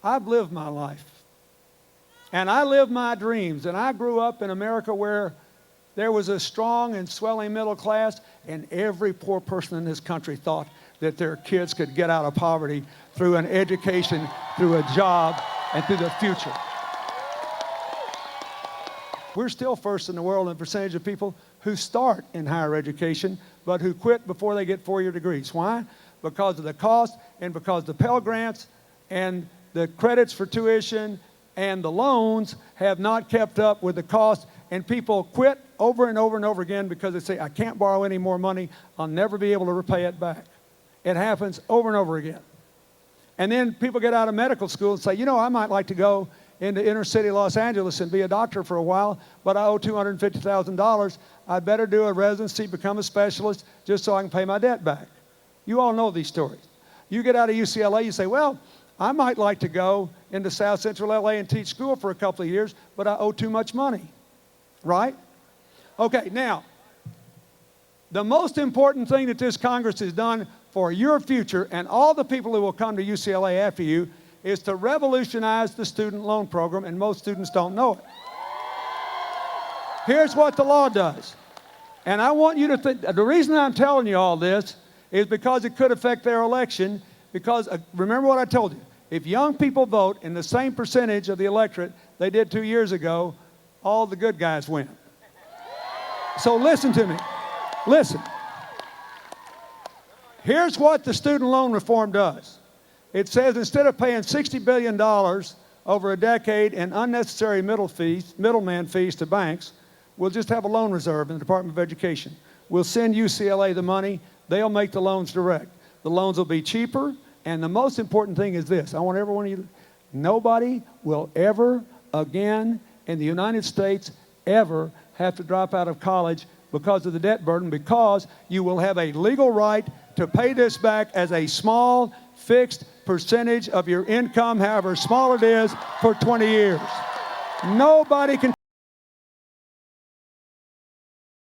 I've lived my life. And I lived my dreams. And I grew up in America where there was a strong and swelling middle class, and every poor person in this country thought that their kids could get out of poverty through an education, through a job, and through the future. We're still first in the world in percentage of people who start in higher education, but who quit before they get four-year degrees. Why? Because of the cost, and because the Pell Grants and the credits for tuition and the loans have not kept up with the cost, and people quit over and over and over again because they say, I can't borrow any more money, I'll never be able to repay it back. It happens over and over again. And then people get out of medical school and say, you know, I might like to go into inner city Los Angeles and be a doctor for a while, but I owe $250,000. I'd better do a residency, become a specialist, just so I can pay my debt back. You all know these stories. You get out of UCLA, you say, well, I might like to go into South Central LA and teach school for a couple of years, but I owe too much money, right? Okay, now, the most important thing that this Congress has done for your future and all the people who will come to UCLA after you is to revolutionize the student loan program, and most students don't know it. Here's what the law does. And I want you to think, the reason I'm telling you all this is because it could affect their election, because remember what I told you. If young people vote in the same percentage of the electorate they did 2 years ago, all the good guys win. So listen to me. Listen. Here's what the student loan reform does. It says instead of paying $60 billion over a decade in unnecessary middleman fees to banks, we'll just have a loan reserve in the Department of Education. We'll send UCLA the money. They'll make the loans direct. The loans will be cheaper. And the most important thing is this. I want every one of you, nobody will ever again in the United States ever have to drop out of college because of the debt burden, because you will have a legal right to pay this back as a small, fixed percentage of your income, however small it is, for 20 years. Nobody can